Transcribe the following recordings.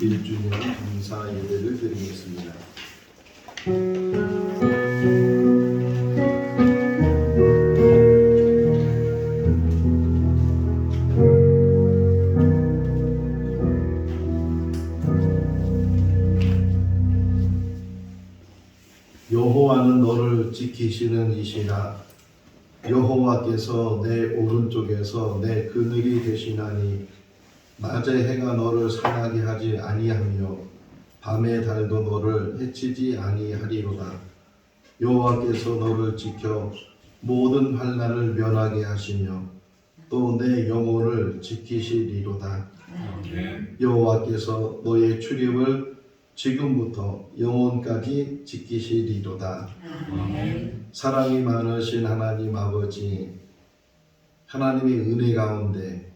1주년 감사 예배를 드리겠습니다. 여호와는 너를 지키시는 이시라. 여호와께서 내 오른쪽에서 내 그늘이 되시나니 낮에 해가 너를 상하게 하지 아니하며 밤의 달도 너를 해치지 아니하리로다. 여호와께서 너를 지켜 모든 환난을 면하게 하시며 또 내 영혼을 지키시리로다. 여호와께서 너의 출입을 지금부터 영원까지 지키시리로다. 사랑이 많으신 하나님 아버지, 하나님의 은혜 가운데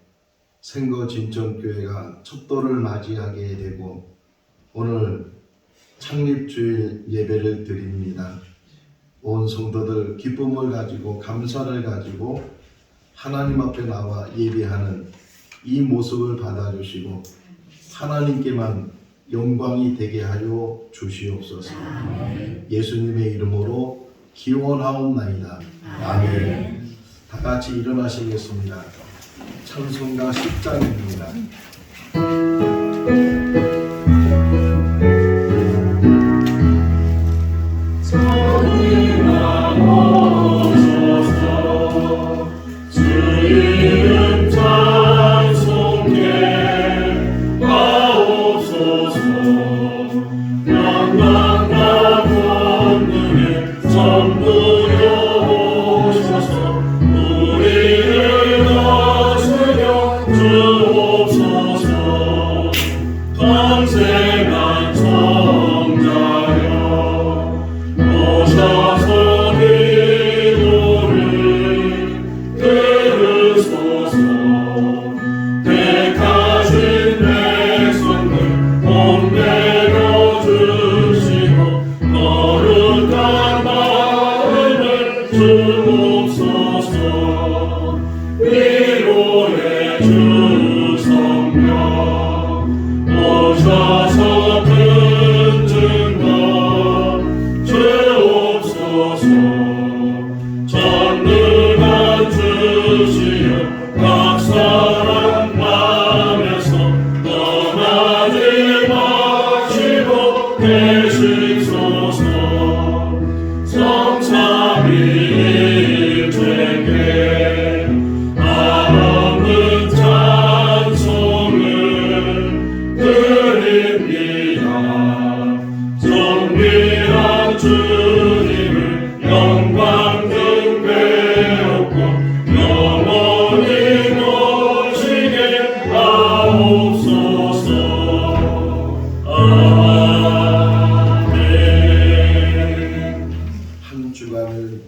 생거진천교회가 첫돌을 맞이하게 되고 오늘 창립주일 예배를 드립니다. 온 성도들 기쁨을 가지고 감사를 가지고 하나님 앞에 나와 예배하는 이 모습을 받아주시고 하나님께만 영광이 되게 하여 주시옵소서. 예수님의 이름으로 기원하옵나이다. 아멘. 다 같이 일어나시겠습니다. 찬송가 10장입니다.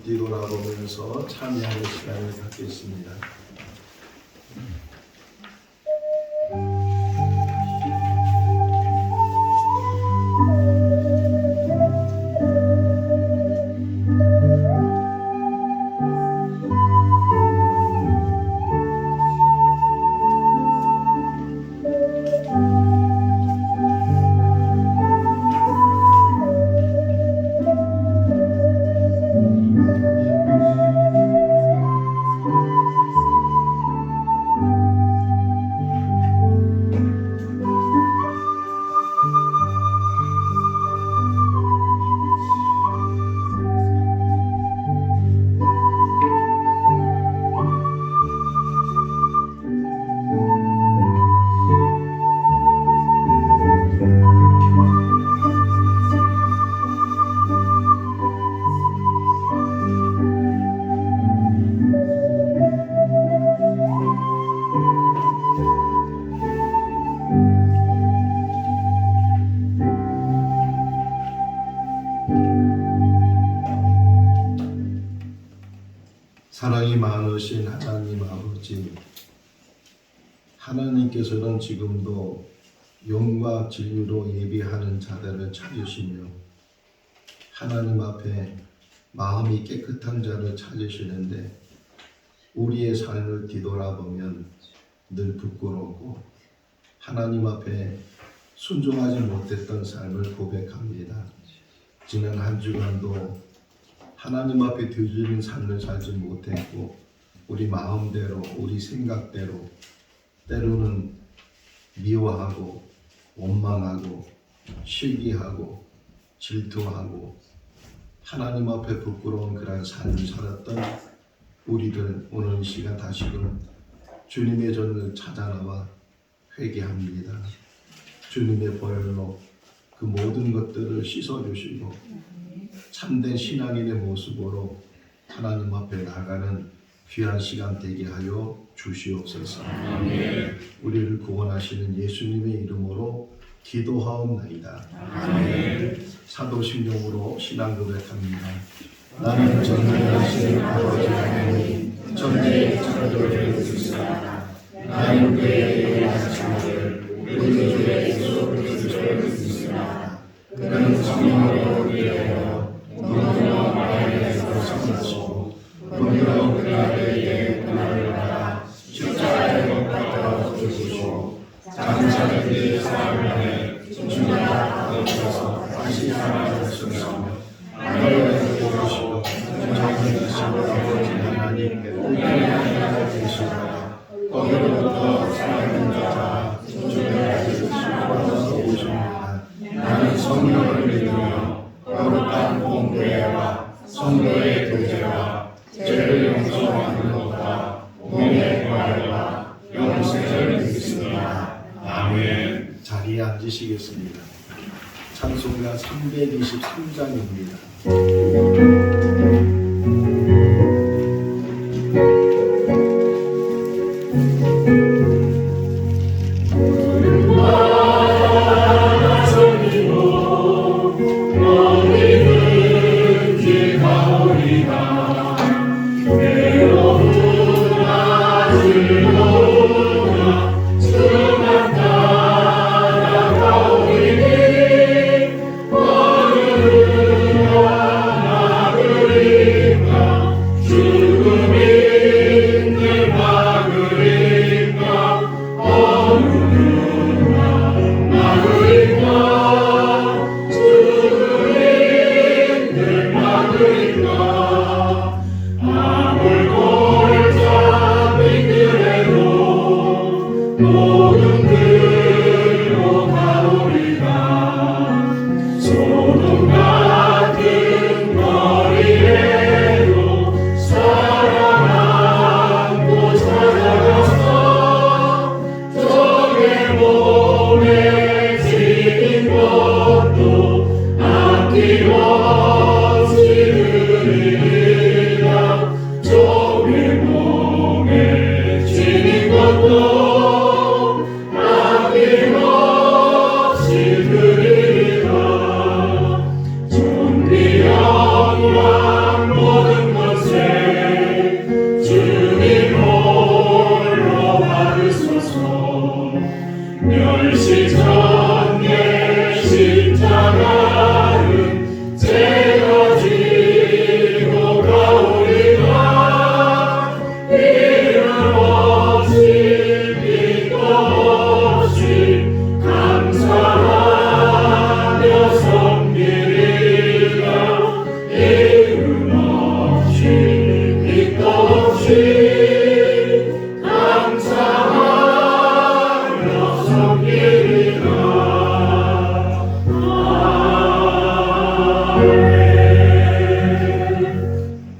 뒤돌아보면서 참여하는 시간을 갖겠습니다. 사랑이 많으신 하나님 아버지, 하나님께서는 지금도 영과 진리로 예비하는 자들을 찾으시며 하나님 앞에 마음이 깨끗한 자를 찾으시는데 우리의 삶을 뒤돌아보면 늘 부끄럽고 하나님 앞에 순종하지 못했던 삶을 고백합니다. 지난 한 주간도 하나님 앞에 드리는 삶을 살지 못했고 우리 마음대로 우리 생각대로 때로는 미워하고 원망하고 시기하고 질투하고 하나님 앞에 부끄러운 그런 삶을 살았던 우리들 오늘 이 시간 다시금 주님의 전을 찾아 나와 회개합니다. 주님의 보혈로 그 모든 것들을 씻어주시고 참된 신앙인의 모습으로 하나님 앞에 나가는 귀한 시간 되게 하여 주시옵소서. 아멘. 우리를 구원하시는 예수님의 이름으로 기도하옵나이다. 아멘. 사도신경으로 신앙 고백합니다. 나는 전능하신 아버지 하나님 천지의 창조주를 믿습니다. 나는 그의 유일한 자를 우리 주 예수 그리스도를 믿습니다. 그는 성령으로 위하여 너무나 마음에서 성하시고 너무나 그 아들에게 고난을 받아 십자가에 못 박혀 죽으시고 장사된 뒤 사흘 만에 죽으나 거기서 다시 살아나셨으며 하늘에 오르시고 천장에 계신 아버지 하나님 우편에 앉아 계시다가 거기로부터 살아있는 자 주의 아들 주님께서 오십니다. 나는 성령을 믿으며 거룩한 공교회와 성도의 교제와 죄를 용서하는 것과 몸의 부활과 영생을 믿습니다. 아멘. 자리에 앉으시겠습니다. 찬송가 323장입니다.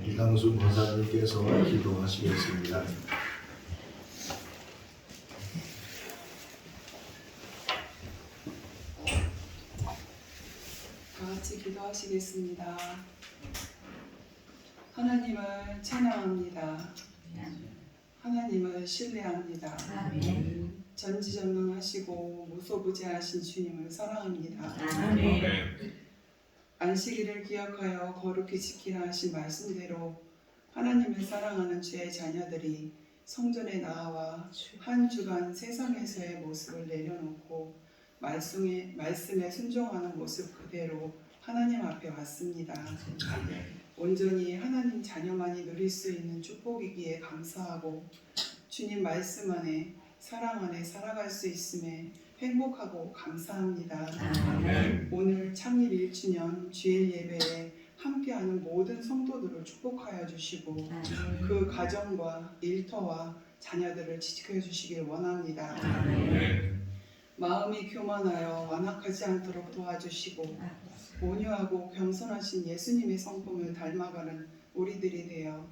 이강수 권사님께서 기도하시겠습니다. 다 같이 기도하시겠습니다. 하나님을 찬양합니다. 하나님을 신뢰합니다. 전지전능하시고 무소부재하신 주님을 사랑합니다. 안식일을 기억하여 거룩히 지키라 하신 말씀대로 하나님을 사랑하는 주의 자녀들이 성전에 나와 한 주간 세상에서의 모습을 내려놓고 말씀에 순종하는 모습 그대로 하나님 앞에 왔습니다. 온전히 하나님 자녀만이 누릴 수 있는 축복이기에 감사하고 주님 말씀 안에 사랑 안에 살아갈 수 있음에 행복하고 감사합니다. 아멘. 오늘 창립 1주년 주일 예배에 함께하는 모든 성도들을 축복하여 주시고 그 가정과 일터와 자녀들을 지켜주시길 원합니다. 아멘. 마음이 교만하여 완악하지 않도록 도와주시고 온유하고 겸손하신 예수님의 성품을 닮아가는 우리들이 되어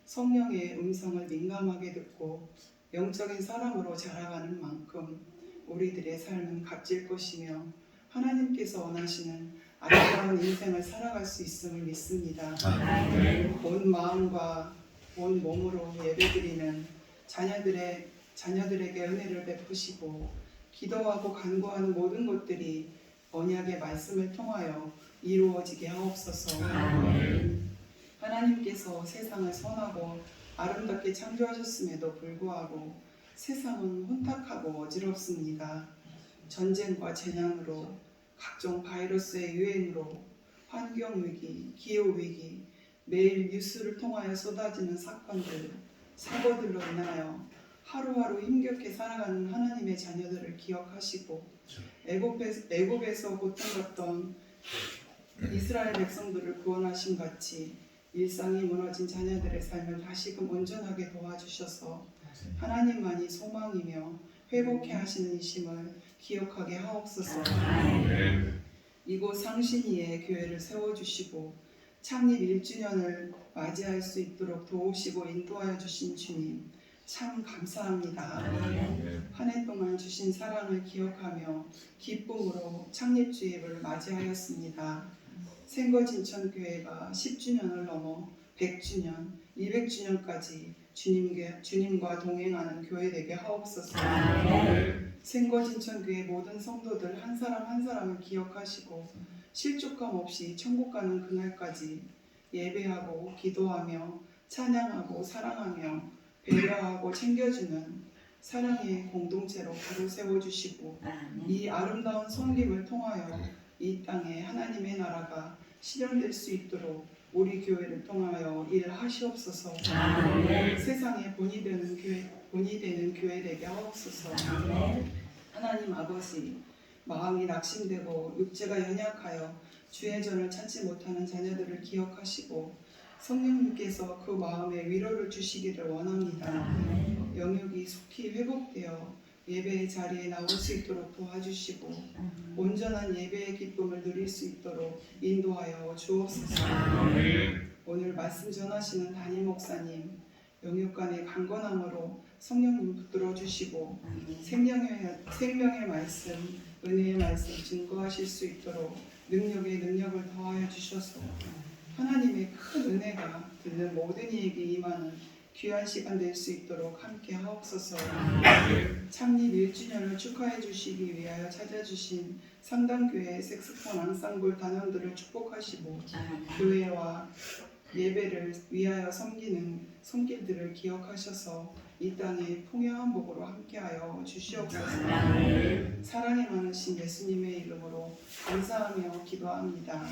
성령의 음성을 민감하게 듣고 영적인 사람으로 자라가는 만큼 우리들의 삶은 값질 것이며 하나님께서 원하시는 아름다운 인생을 살아갈 수 있음을 믿습니다. 온 마음과 온 몸으로 예배드리는 자녀들에게 은혜를 베푸시고 기도하고 간구하는 모든 것들이 언약의 말씀을 통하여 이루어지게 하옵소서. 하나님께서 세상을 선하고 아름답게 창조하셨음에도 불구하고 세상은 혼탁하고 어지럽습니다. 전쟁과 재난으로 각종 바이러스의 유행으로 환경위기, 기후위기, 매일 뉴스를 통하여 쏟아지는 사건들, 사고들로 인하여 하루하루 힘겹게 살아가는 하나님의 자녀들을 기억하시고 애굽에서 고통받던 이스라엘 백성들을 구원하신 같이 일상이 무너진 자녀들의 삶을 다시금 온전하게 도와주셔서 하나님만이 소망이며 회복해 하시는 이심을 기억하게 하옵소서. 이곳 상신이의 교회를 세워주시고 창립 1주년을 맞이할 수 있도록 도우시고 인도하여 주신 주님 참 감사합니다. 한 해 동안 주신 사랑을 기억하며 기쁨으로 창립주일을 맞이하였습니다. 생거진천교회가 10주년을 넘어 100주년, 200주년까지 주님과 동행하는 교회 되게 하옵소서. 생거진천교회 모든 성도들 한 사람 한 사람을 기억하시고 실족감 없이 천국 가는 그날까지 예배하고 기도하며 찬양하고 사랑하며 배려하고 챙겨주는 사랑의 공동체로 바로 세워주시고 이 아름다운 섬김을 통하여 이 땅에 하나님의 나라가 실현될 수 있도록 우리 교회를 통하여 일하시옵소서. 세상에 본이 되는 교회 되게 하옵소서. 하나님 아버지, 마음이 낙심되고 육체가 연약하여 주의 전을 찾지 못하는 자녀들을 기억하시고 성령님께서 그 마음에 위로를 주시기를 원합니다. 영육이 속히 회복되어 예배의 자리에 나올 수 있도록 도와주시고 온전한 예배의 기쁨을 누릴 수 있도록 인도하여 주옵소서. 오늘 말씀 전하시는 담임 목사님 영육간의 강건함으로 성령님 붙들어 주시고 생명의 말씀, 은혜의 말씀 증거하실 수 있도록 능력에 능력을 더하여 주셔서 하나님의 큰 은혜가 듣는 모든 이에게 임하는 귀한 시간 될 수 있도록 함께 하옵소서. 창립 1주년을 축하해 주시기 위하여 찾아주신 상담교회 색소폰 앙상블 단원들을 축복하시고 교회와 예배를 위하여 섬기는 손길들을 기억하셔서 이 땅에 풍요한 복으로 함께하여 주시옵소서. 사랑이 많으신 예수님의 이름으로 감사하며 기도합니다.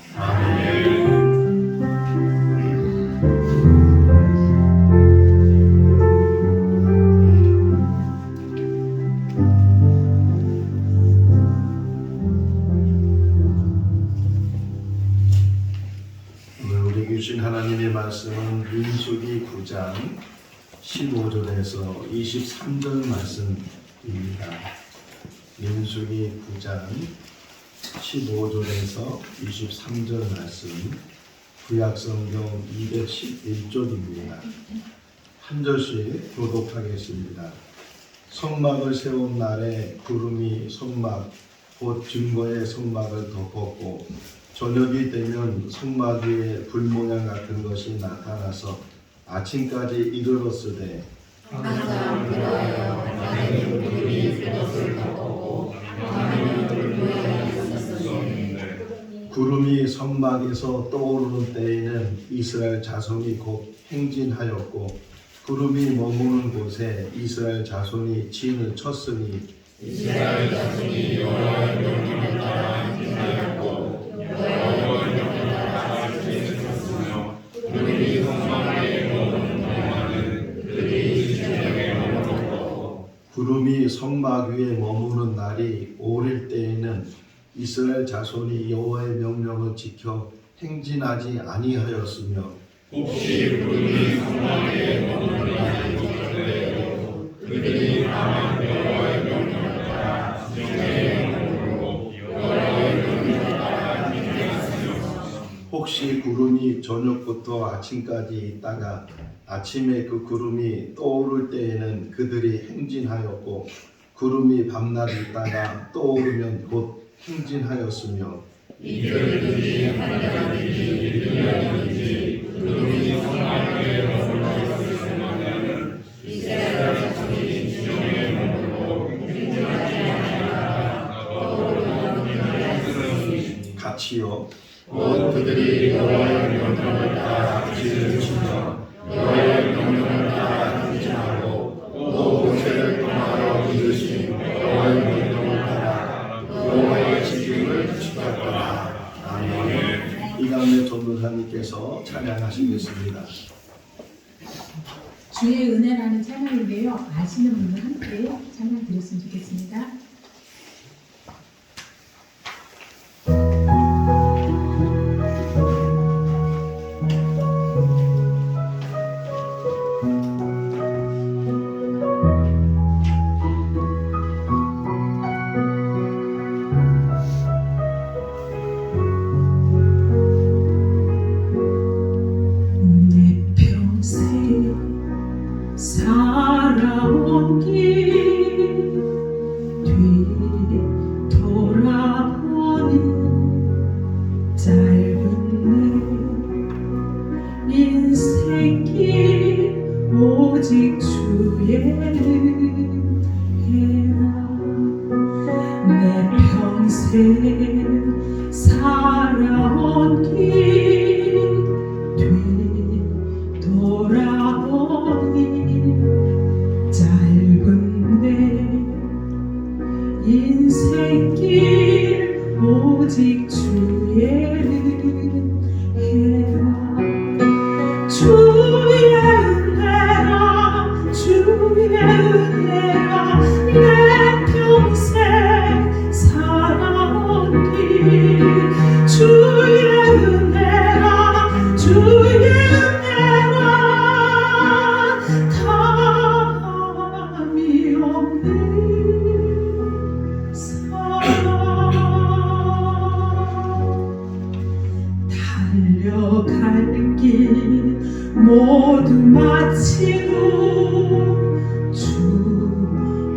오늘 우리 주신 하나님의 말씀은 민수기 9장 15절에서 23절 말씀입니다. 민수기 9장 15절에서 23절 말씀, 구약성경 211쪽입니다. 한 절씩 교독하겠습니다. 성막을 세운 날에 구름이 성막 곧 증거의 성막을 덮었고 저녁이 되면 성막 위에 불모양 같은 것이 나타나서 아침까지 이르렀으되 항상 그러하여 하나님 구름이 그것을 덮었고 하나님은 불모양이 있었으니 구름이 성막에서 떠오르는 때에는 이스라엘 자손이 곧 행진하였고 구름이 머무는 곳에 이스라엘 자손이 진을 쳤으니 이스라엘 자손이 여호와의 명령을 따라 행진하였고 여호와의 명령을 따라 진을 쳤으며 구름이 성막에 머무는 동안은 그들이 진영에 머물렀고 구름이 성막 위에 머무는 날이 이스라엘 자손이 여호와의 명령을 지켜 행진하지 아니하였으며 혹시 구름이 성막에 머무르나 이곳에도 그들이 다만 여호와의 명령을 따라 진정에 머무르고 여호와의 명령을 따라 행하였으며 혹시 구름이 저녁부터 아침까지 있다가 아침에 그 구름이 떠오를 때에는 그들이 행진하였고 구름이 밤낮 있다가 떠오르면 곧 행진하였으며 이들이 하나님이 이르려든지 구름이 성막에 머물러 있으면 이스라엘 자손이 진정에 머물고 행진하지 아니하리라. 떠오르는 행하였으니 같이요 곧 그들이 여호와의 명령을 따라 지를 치며 여호와의 명령을 따라 행진하고 또 모세를 통하여 이루신 여호와의 명령을 따라 여호와의 지킴을 지켰더라. 아멘. 이강래 전도사님께서 찬양하시겠습니다. 주의 은혜라는 찬양인데요. 아시는 분들 함께 찬양 드렸으면 좋겠습니다. 내 평생 살아온 길 뒤돌아보니 짧은 내 인생길 오직 주의 은혜라. 내 평생 살아온 길 뒤돌아보니 짧은 내 인생길 오직 주의 은혜라. 주의 은혜라 주의 은혜라 내 평생 살아온 길 주의 은혜라 주의 은혜라 담이 없는 사랑 달려갈 길 모두 마치고 주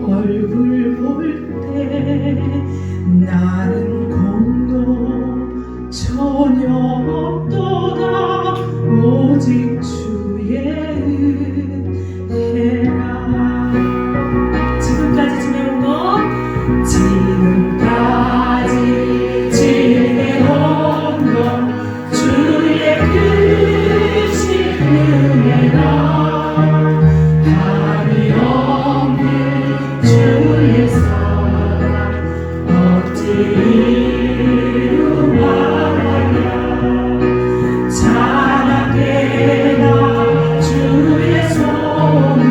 얼굴 볼 때 나는 공도 전혀 없도다 오직 주의 은혜라. 지금까지 지내온 것 지금까지 지내온 것 주의 크신 은혜라. 한이 없는 주의 사랑 어찌 이루마냐. 자랑해라 주의 손이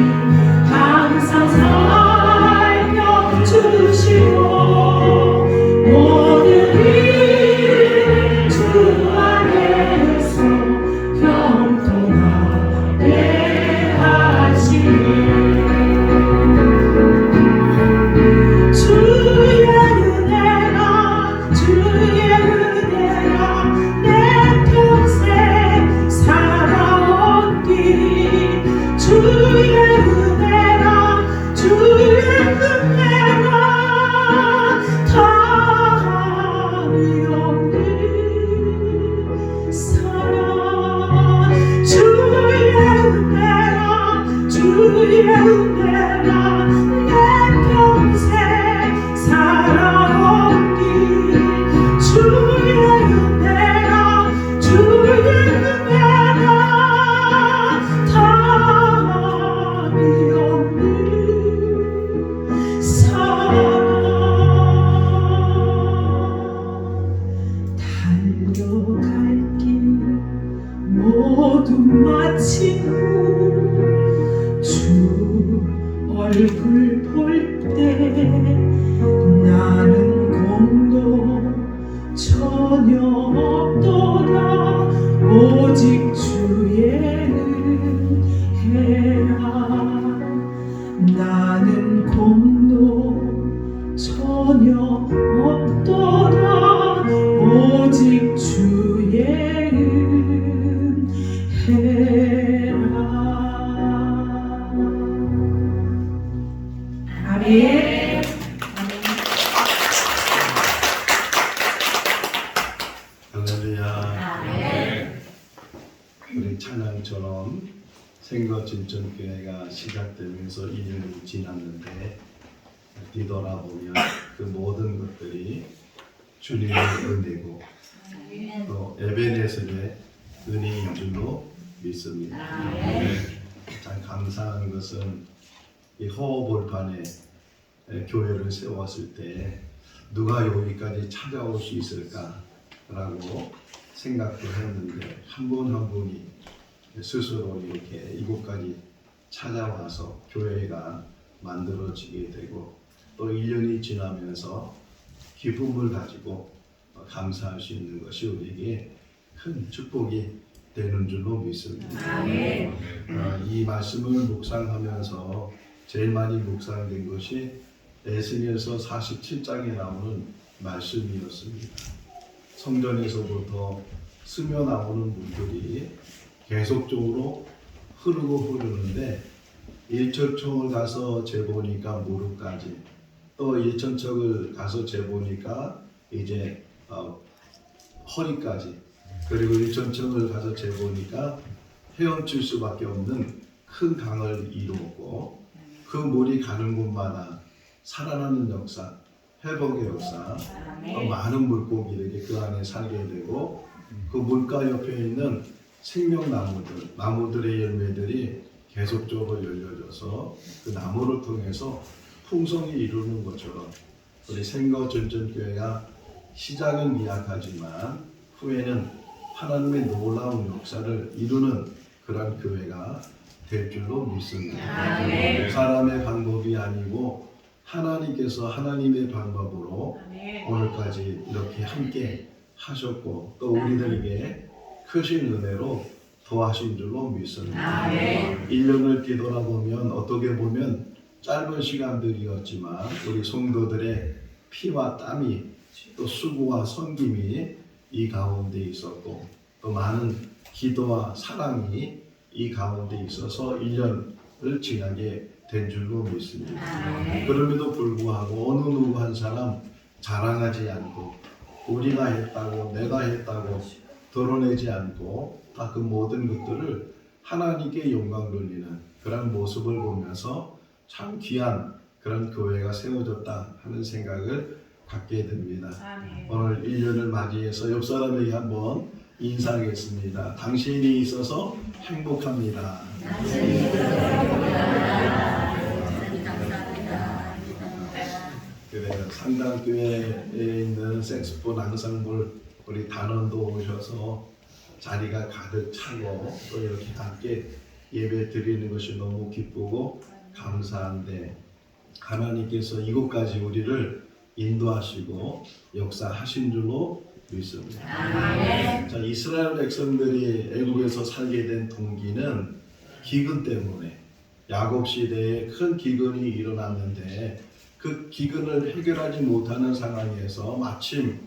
항상 살펴주시고 모든 일 주 안에서 형통하게 하시니 주의 은혜라 주의 은혜라 내 평생 살아온 길 주의 은혜라 주의 은혜라 담이 없는 사랑 주의 은혜라 주의 은혜라 내 평생 살아온 길 주의 은혜라 주의 은혜라 담이 없는 사랑 달려갈 길 모두 마치고 주 얼굴 볼 때 나는 공도 전혀 없도다 오직 주의 은혜라 나는 공도 전혀 없도다 오직 주의 은혜라 아멘. 할렐루야. 우리 찬양처럼 생거진천교회가 시작되면서 1년이 지났는데 뒤돌아보면 그 모든 것들이 주님의 은혜고 또 에베네셀의 은혜인 줄로 믿습니다. 참 감사한 것은 이 호흡볼판에 교회를 세웠을 때 누가 여기까지 찾아올 수 있을까라고 생각도 했는데 한 분 한 분이 스스로 이렇게 이곳까지 찾아와서 교회가 만들어지게 되고 또 1년이 지나면서 기쁨을 가지고 감사할 수 있는 것이 우리에게 큰 축복이 되는 줄로 믿습니다. 이 말씀을 묵상하면서 제일 많이 묵상된 것이 에스겔서 47장에 나오는 말씀이었습니다. 성전에서부터 스며 나오는 물들이 계속적으로 흐르는데 1천척을 가서 재보니까 무릎까지 또 1천척을 가서 재보니까 이제 허리까지 그리고 1천척을 가서 재보니까 헤엄칠 수밖에 없는 큰 강을 이루었고 그 물이 가는 곳마다 살아나는 역사, 회복의 역사, 많은 물고기들이 그 안에 살게 되고 그 물가 옆에 있는 생명나무들, 나무들의 열매들이 계속적으로 열려져서 그 나무를 통해서 풍성이 이루는 것처럼 우리 생거전전교회가 시작은 미약하지만 후에는 하나님의 놀라운 역사를 이루는 그런 교회가 될 줄로 믿습니다. 사람의 방법이 아니고 하나님께서 하나님의 방법으로 오늘까지 이렇게 함께 하셨고 또 우리들에게 크신 은혜로 도와신 줄로 믿습니다. 1년을 뒤돌아보면 어떻게 보면 짧은 시간들이었지만 우리 성도들의 피와 땀이 또 수고와 섬김이 이 가운데 있었고 또 많은 기도와 사랑이 이 가운데 있어서 1년을 지나게 된 줄로 믿습니다. 그럼에도 불구하고 어느 누구 한 사람 자랑하지 않고 우리가 했다고 내가 했다고 드러내지 않고 다 그 모든 것들을 하나님께 영광 돌리는 그런 모습을 보면서 참 귀한 그런 교회가 세워졌다 하는 생각을 갖게 됩니다. 오늘 1년을 맞이해서 옆 사람에게 한번 인사하겠습니다. 당신이 있어서 행복합니다. 그래요. 상당교회에 있는 색소폰 앙상블 우리 단원도 오셔서 자리가 가득 차고 또 이렇게 함께 예배 드리는 것이 너무 기쁘고 감사한데 하나님께서 이곳까지 우리를 인도하시고 역사하신 줄로 믿습니다. 자, 이스라엘 백성들이 애국에서 살게 된 동기는 기근 때문에 야곱 시대에 큰 기근이 일어났는데 그 기근을 해결하지 못하는 상황에서 마침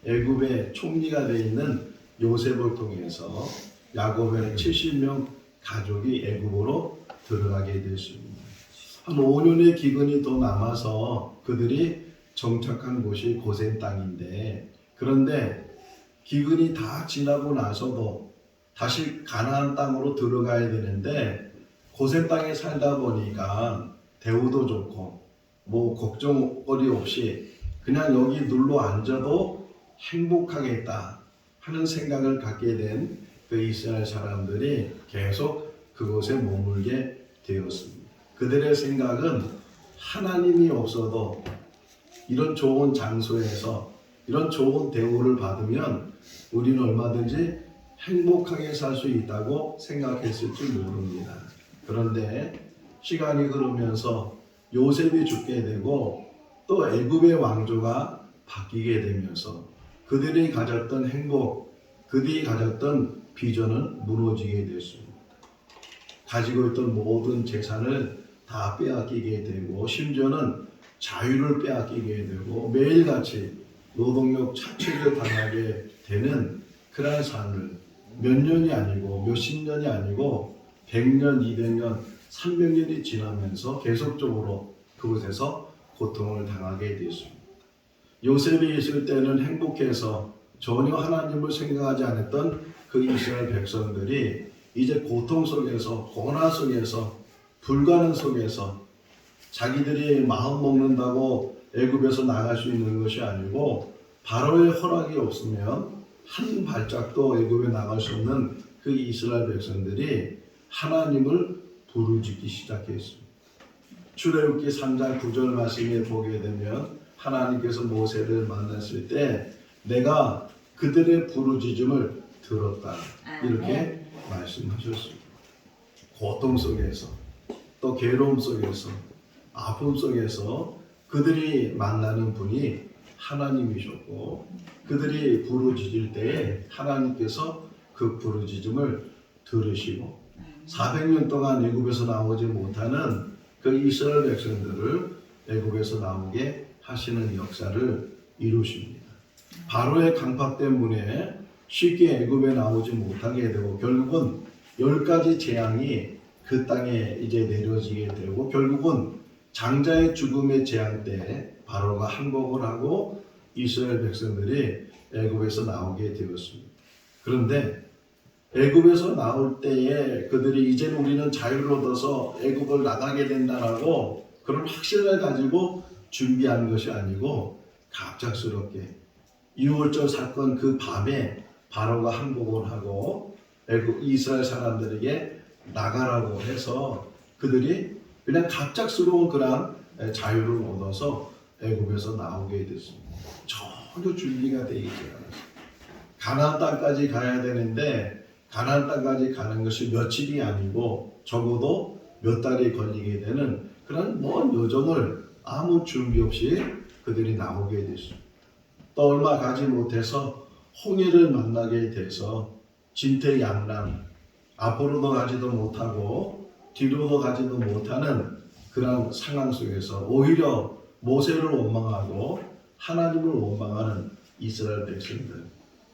애굽의 총리가 되어 있는 요셉을 통해서 야곱의 70명 가족이 애굽으로 들어가게 됐습니다. 한 5년의 기근이 더 남아서 그들이 정착한 곳이 고센 땅인데 그런데 기근이 다 지나고 나서도 다시 가나안 땅으로 들어가야 되는데 고센 땅에 살다 보니까 대우도 좋고 뭐 걱정거리 없이 그냥 여기 눌러 앉아도 행복하겠다 하는 생각을 갖게 된 그 이스라엘 사람들이 계속 그곳에 머물게 되었습니다. 그들의 생각은 하나님이 없어도 이런 좋은 장소에서 이런 좋은 대우를 받으면 우리는 얼마든지 행복하게 살 수 있다고 생각했을지 모릅니다. 그런데 시간이 흐르면서 요셉이 죽게 되고 또 애굽의 왕조가 바뀌게 되면서 그들이 가졌던 행복, 그들이 가졌던 비전은 무너지게 됐습니다. 가지고 있던 모든 재산을 다 빼앗기게 되고 심지어는 자유를 빼앗기게 되고 매일같이 노동력 착취를 당하게 되는 그러한 삶을 몇 년이 아니고 몇십 년이 아니고 100년, 200년, 300년이 지나면서 계속적으로 그곳에서 고통을 당하게 되었습니다. 요셉이 있을 때는 행복해서 전혀 하나님을 생각하지 않았던 그 이스라엘 백성들이 이제 고통 속에서, 고난 속에서, 불가능 속에서 자기들이 마음 먹는다고 애굽에서 나갈 수 있는 것이 아니고 바로의 허락이 없으면 한 발짝도 애굽에 나갈 수 없는 그 이스라엘 백성들이 하나님을 부르짖기 시작했습니다. 출애굽기 3장 9절 말씀에 보게 되면 하나님께서 모세를 만났을 때 내가 그들의 부르짖음을 들었다 이렇게 말씀하셨습니다. 고통 속에서 또 괴로움 속에서 아픔 속에서 그들이 만나는 분이 하나님이셨고 그들이 부르짖을 때에 하나님께서 그 부르짖음을 들으시고 400년 동안 애굽에서 나오지 못하는 그 이스라엘 백성들을 애굽에서 나오게 하시는 역사를 이루십니다. 바로의 강팍 때문에 쉽게 애굽에 나오지 못하게 되고 결국은 10가지 재앙이 그 땅에 이제 내려지게 되고 결국은 장자의 죽음의 재앙 때 바로가 항복을 하고 이스라엘 백성들이 애굽에서 나오게 되었습니다. 그런데 애굽에서 나올 때에 그들이 이제는 우리는 자유를 얻어서 애굽을 나가게 된다라고 그런 확신을 가지고 준비한 것이 아니고 갑작스럽게 6월절 사건 그 밤에 바로가 항복을 하고 애굽 이스라엘 사람들에게 나가라고 해서 그들이 그냥 갑작스러운 그런 자유를 얻어서 애굽에서 나오게 됐습니다. 전혀 준비가 되어 있지 않았어요. 가나안 땅까지 가야 되는데 가나안 땅까지 가는 것이 며칠이 아니고 적어도 몇 달이 걸리게 되는 그런 먼 여정을 아무 준비 없이 그들이 나오게 됐습니다. 또 얼마 가지 못해서 홍해를 만나게 돼서 진퇴양난, 앞으로도 가지도 못하고 뒤로도 가지도 못하는 그런 상황 속에서 오히려 모세를 원망하고 하나님을 원망하는 이스라엘 백성들,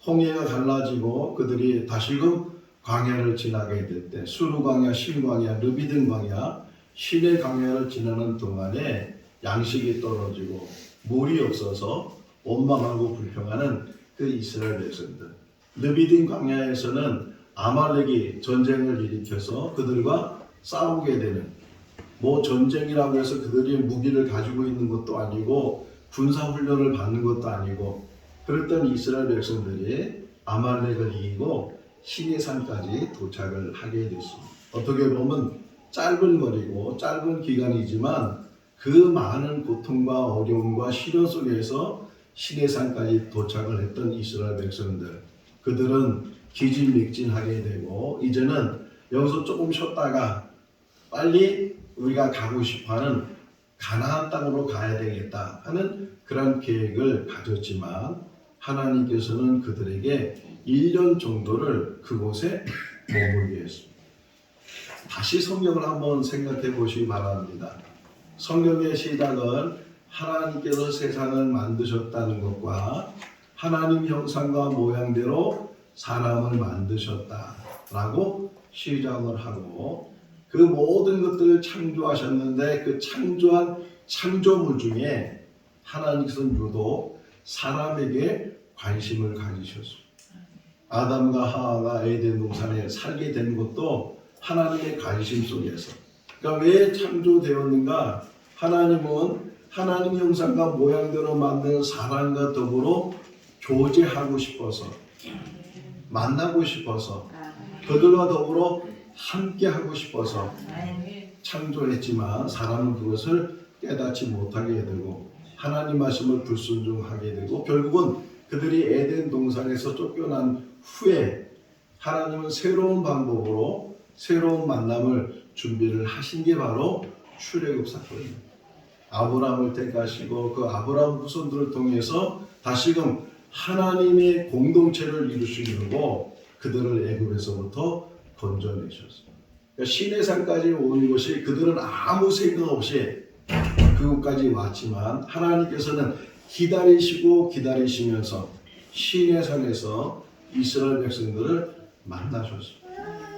홍해가 갈라지고 그들이 다시금 광야를 지나게 될 때 수르 광야, 신 광야, 르비든 광야, 신의 광야를 지나는 동안에 양식이 떨어지고 물이 없어서 원망하고 불평하는 그 이스라엘 백성들. 르비든 광야에서는 아말렉이 전쟁을 일으켜서 그들과 싸우게 되는 뭐 전쟁이라고 해서 그들이 무기를 가지고 있는 것도 아니고 군사훈련을 받는 것도 아니고 그랬던 이스라엘 백성들이 아말렉을 이기고 시내산까지 도착을 하게 됐습니다. 어떻게 보면 짧은 거리고 짧은 기간이지만 그 많은 고통과 어려움과 시련 속에서 시내산까지 도착을 했던 이스라엘 백성들, 그들은 기진맥진하게 되고 이제는 여기서 조금 쉬었다가 빨리 우리가 가고 싶어하는 가나안 땅으로 가야 되겠다 하는 그런 계획을 가졌지만 하나님께서는 그들에게 1년 정도를 그곳에 머물게 했습니다. 다시 성경을 한번 생각해 보시기 바랍니다. 성경의 시작은 하나님께서 세상을 만드셨다는 것과 하나님 형상과 모양대로 사람을 만드셨다라고 시작을 하고 그 모든 것들을 창조하셨는데 그 창조한 창조물 중에 하나님께서는 유독 사람에게 관심을 가지셨습니다. 아담과 하와가 에덴 동산에 살게 된 것도 하나님의 관심 속에서. 그러니까 왜 창조되었는가? 하나님은 하나님 형상과 모양대로 만든 사람과 더불어 교제하고 싶어서, 만나고 싶어서, 그들과 더불어 함께 하고 싶어서 창조했지만 사람은 그것을 깨닫지 못하게 되고 하나님 말씀을 불순종하게 되고 결국은 그들이 에덴 동산에서 쫓겨난 후에 하나님은 새로운 방법으로 새로운 만남을 준비를 하신 게 바로 출애굽 사건입니다. 아브라함을 택하시고 그 아브라함 후손들을 통해서 다시금 하나님의 공동체를 이루시려고 그들을 애굽에서부터 건져내셨어요. 그러니까 시내산까지 온 것이 그들은 아무 생각 없이 그곳까지 왔지만 하나님께서는 기다리시고 기다리시면서 시내산에서 이스라엘 백성들을 만나셨어요.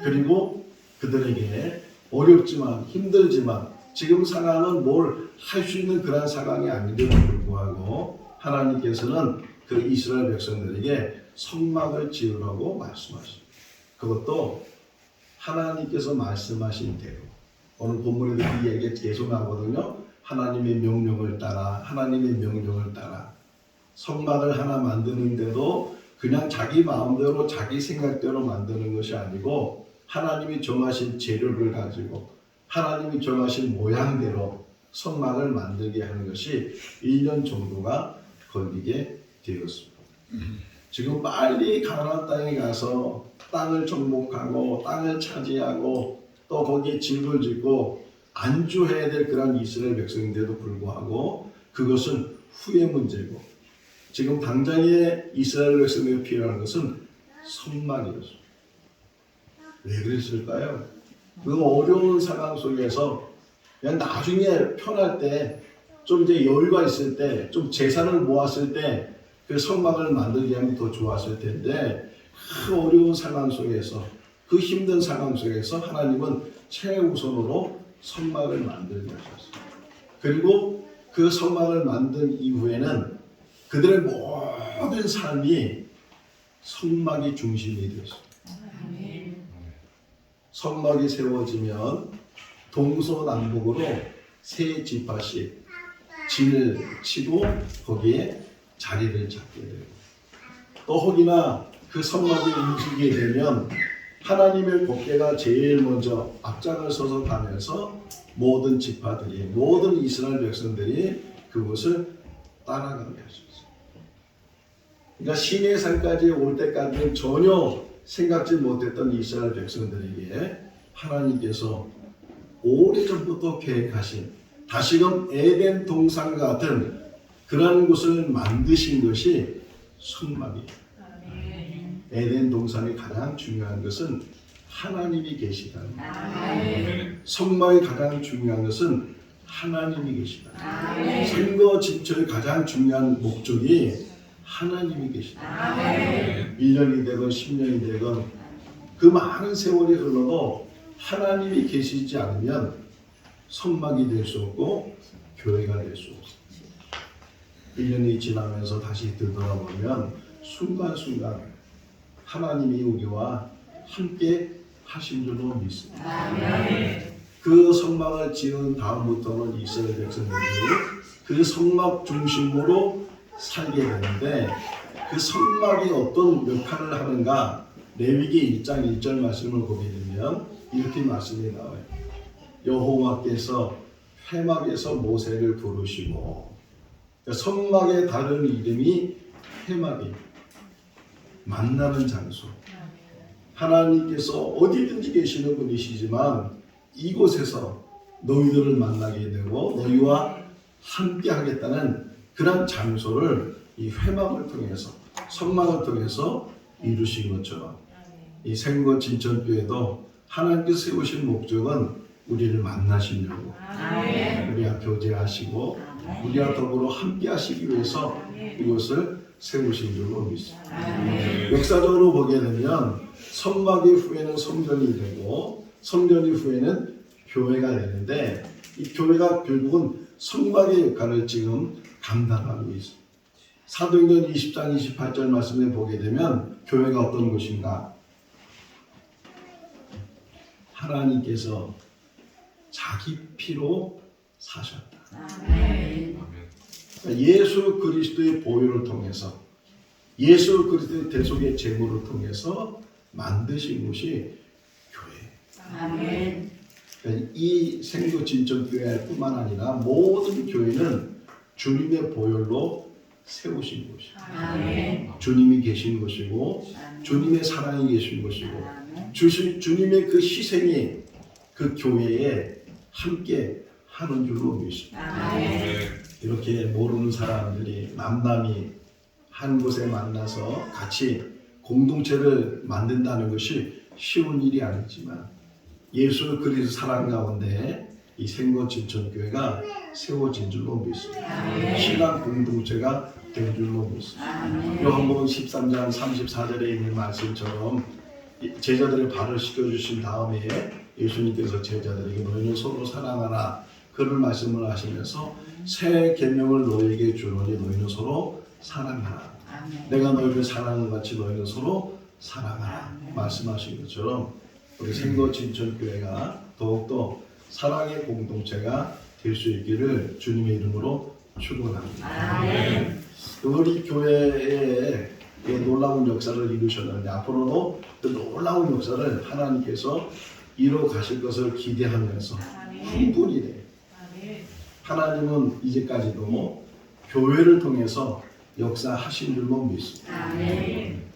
그리고 그들에게 어렵지만 힘들지만 지금 상황은 뭘 할 수 있는 그런 상황이 아닌데도 불구하고 하나님께서는 그 이스라엘 백성들에게 성막을 지으라고 말씀하셨어요. 그것도 하나님께서 말씀하신 대로. 오늘 본문에도 이 얘기가 계속 나오거든요. 하나님의 명령을 따라 하나님의 명령을 따라 성막을 하나 만드는데도 그냥 자기 마음대로 자기 생각대로 만드는 것이 아니고 하나님이 정하신 재료를 가지고 하나님이 정하신 모양대로 성막을 만들게 하는 것이 1년 정도가 걸리게 되었습니다. 지금 빨리 가나안 땅에 가서 땅을 정복하고 땅을 차지하고 또 거기에 집을 짓고 안주해야 될 그런 이스라엘 백성인데도 불구하고 그것은 후의 문제고 지금 당장의 이스라엘 백성에게 필요한 것은 성막이었습니다. 왜 그랬을까요? 그 어려운 상황 속에서 그냥 나중에 편할 때 좀 이제 여유가 있을 때 좀 재산을 모았을 때 그 성막을 만들게 하면 더 좋았을 텐데 그 어려운 상황 속에서 그 힘든 상황 속에서 하나님은 최우선으로 성막을 만들게 하셨어요. 그리고 그 성막을 만든 이후에는 그들의 모든 삶이 성막이 중심이 되었어요. 성막이 세워지면 동서남북으로 세 지파씩 진을 치고 거기에 자리를 잡게 되고 또 혹이나 그 성막이 움직이게 되면 하나님의 법궤가 제일 먼저 앞장을 서서 가면서 모든 지파들이 모든 이스라엘 백성들이 그것을 따라가게 하셨어요. 그러니까 시내산까지 올 때까지는 전혀 생각지 못했던 이스라엘 백성들에게 하나님께서 오래전부터 계획하신 다시금 에덴 동산 같은 그런 곳을 만드신 것이 성막이에요. 에덴 동산이 가장 중요한 것은 하나님이 계시다는 거예요. 성막이 가장 중요한 것은 하나님이 계시다. 선거 진천의 가장 중요한 목적이 하나님이 계시다. 1년이 되건 10년이 되건 그 많은 세월이 흘러도 하나님이 계시지 않으면 성막이 될 수 없고 교회가 될 수 없습니다. 1년이 지나면서 다시 되돌아보면 순간순간 하나님이 우리와 함께 하신 줄로 믿습니다. 그 성막을 지은 다음부터는 이스라엘 백성들이 그 성막 중심으로 살게 되는데 그 성막이 어떤 역할을 하는가 레위기 1장 1절 말씀을 보게 되면 이렇게 말씀이 나와요. 여호와께서 회막에서 모세를 부르시고 성막의 다른 이름이 회막이 만나는 장소. 하나님께서 어디든지 계시는 분이시지만 이곳에서 너희들을 만나게 되고 너희와 함께 하겠다는 그런 장소를 이 회막을 통해서 성막을 통해서 이루신 것처럼 이 생거 진천교회도 하나님께서 세우신 목적은 우리를 만나시려고 우리와 교제하시고 우리와 더불어 함께 하시기 위해서 이것을 세우신 줄로 믿습니다. 역사적으로 보게 되면 성막이 후에는 성전이 되고 성전이 후에는 교회가 되는데 이 교회가 결국은 성막의 역할을 지금 감당하고 있습니다. 사도행전 20장 28절 말씀에 보게 되면 교회가 어떤 것인가? 하나님께서 자기 피로 사셨다. 예수 그리스도의 보혈을 통해서 예수 그리스도의 대속의 제물을 통해서 만드신 것이 교회. 그러니까 이 생도 진천교회뿐만 아니라 모든 교회는 주님의 보혈로 세우신 것이고 주님이 계신 것이고 주님의 사랑이 계신 것이고 주님의 그 희생이 그 교회에 함께 하는 줄로 믿습니다. 이렇게 모르는 사람들이 남남이 한 곳에 만나서 같이 공동체를 만든다는 것이 쉬운 일이 아니지만 예수 그리스도 사랑 가운데 이 생거진천교회가 세워진 줄로 믿습니다. 신앙 공동체가 된 줄로 믿습니다. 요한복음 13장 34절에 있는 말씀처럼 제자들을 발을 씻겨주신 다음에 예수님께서 제자들에게 너희는 서로 사랑하라 그런 말씀을 하시면서 새 계명을 너희에게 주노니 너희는 서로 사랑하라. 내가 너희를 사랑한 같이 너희는 서로 사랑하라 말씀하신 것처럼 우리 생거진천교회가 더욱더 사랑의 공동체가 될 수 있기를 주님의 이름으로 축원합니다. 우리 교회에 놀라운 역사를 이루셨는데 앞으로도 그 놀라운 역사를 하나님께서 이루어 가실 것을 기대하면서 흥분이래요. 하나님은 이제까지도 교회를 통해서 역사하신 줄로 믿습니다.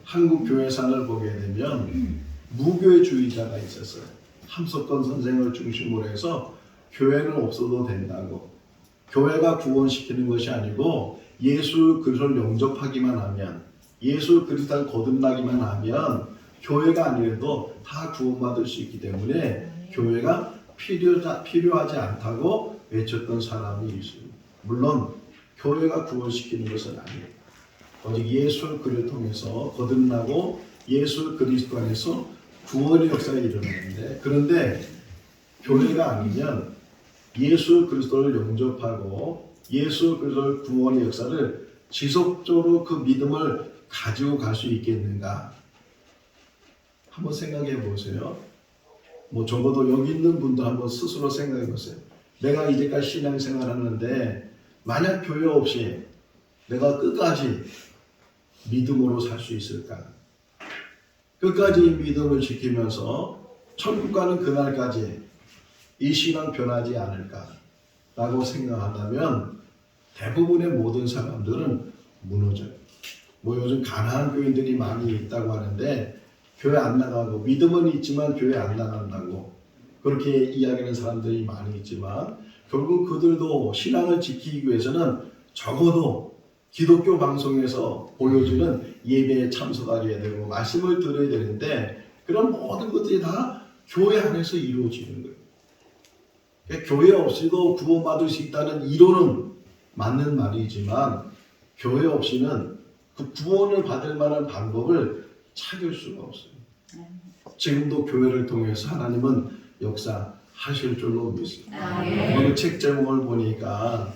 한국 교회상을 보게 되면 무교회주의자가 있었어요. 함석권 선생을 중심으로 해서 교회는 없어도 된다고, 교회가 구원시키는 것이 아니고 예수 그리스도를 영접하기만 하면, 예수 그리스도를 거듭나기만 하면 교회가 아니라도 다 구원받을 수 있기 때문에 교회가 필요하지 않다고 외쳤던 사람이 있습니다. 물론 교회가 구원시키는 것은 아니에요. 오직 예수 그리스도를 통해서 거듭나고 예수 그리스도 안에서 구원의 역사가 일어나는데, 그런데 교회가 아니면 예수 그리스도를 영접하고 예수 그리스도의 구원의 역사를 지속적으로 그 믿음을 가지고 갈 수 있겠는가? 한번 생각해 보세요. 적어도 여기 있는 분도 한번 스스로 생각해 보세요. 내가 이제까지 신앙생활 하는데 만약 교회 없이 내가 끝까지 믿음으로 살 수 있을까? 끝까지 믿음을 지키면서 천국 가는 그날까지 이 신앙 변하지 않을까? 라고 생각한다면 대부분의 모든 사람들은 무너져요. 요즘 가난한 교인들이 많이 있다고 하는데 교회 안 나가고, 믿음은 있지만 교회 안 나간다고 그렇게 이야기하는 사람들이 많이 있지만, 결국 그들도 신앙을 지키기 위해서는 적어도 기독교 방송에서 보여주는 예배에 참석하게 되고 말씀을 들어야 되는데, 그런 모든 것들이 다 교회 안에서 이루어지는 거예요. 그러니까 교회 없이도 구원받을 수 있다는 이론은 맞는 말이지만 교회 없이는 그 구원을 받을 만한 방법을 찾을 수가 없어요. 지금도 교회를 통해서 하나님은 역사하실 줄로 믿습니다. 오늘 책 제목을 보니까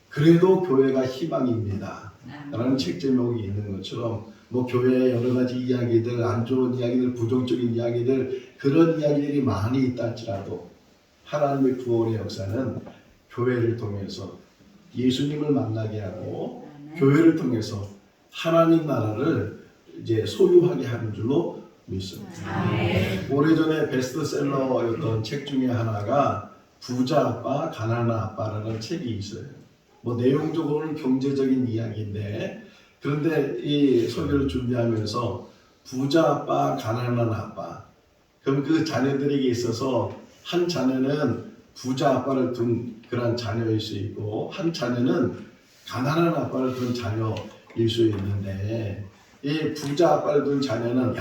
그래도 교회가 희망입니다 라는 책 제목이 있는 것처럼 교회의 여러 가지 이야기들, 안 좋은 이야기들, 부정적인 이야기들, 그런 이야기들이 많이 있다 할지라도 하나님의 구원의 역사는 교회를 통해서 예수님을 만나게 하고 교회를 통해서 하나님 나라를 이제 소유하게 하는 줄로 믿습니다. 오래전에 베스트셀러였던 책 중에 하나가 부자 아빠, 가난한 아빠라는 책이 있어요. 내용적으로는 경제적인 이야기인데, 그런데 이 설교를 준비하면서 부자 아빠, 가난한 아빠, 그럼 그 자녀들에게 있어서 한 자녀는 부자 아빠를 둔 그런 자녀일 수 있고, 한 자녀는 가난한 아빠를 둔 자녀일 수 있는데, 이 부자 아빠를 둔 자녀는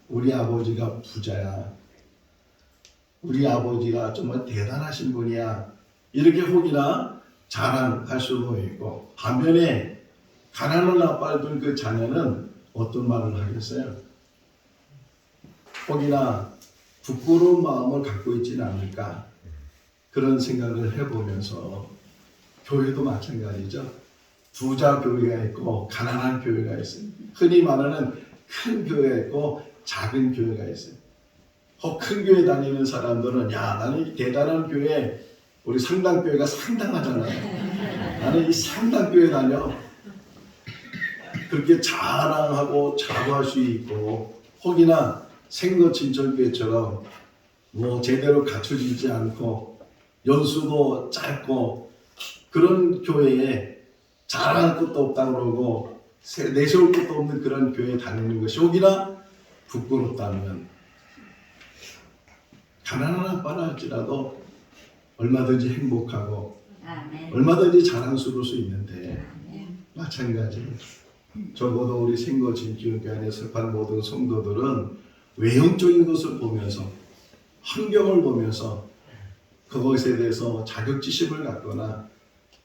우리 아버지가 부자야, 우리 아버지가 정말 대단하신 분이야, 이렇게 혹이나 자랑할 수도 있고, 반면에 가난한 아빠를 둔 그 자녀는 어떤 말을 하겠어요? 혹이나 부끄러운 마음을 갖고 있지는 않을까, 그런 생각을 해보면서 교회도 마찬가지죠. 부자 교회가 있고 가난한 교회가 있어요. 흔히 말하는 큰 교회가 있고 작은 교회가 있어요. 큰 교회 다니는 사람들은 나는 대단한 교회, 우리 상당교회가 상당하잖아요. 나는 이 상당교회 다녀, 그렇게 자랑하고 자부할 수 있고, 혹이나 생거진천교회처럼 제대로 갖춰지지 않고 연수도 짧고 그런 교회에 자랑할 것도 없다고 그러고 내세울 것도 없는 그런 교회에 다니는 것이 혹이나 부끄럽다면, 가난한 아빠라 할지라도 얼마든지 행복하고 얼마든지 자랑스러울 수 있는데, 마찬가지로 적어도 우리 생거 진지교회 안에 속한 모든 성도들은 외형적인 것을 보면서 환경을 보면서 그것에 대해서 자격지심을 갖거나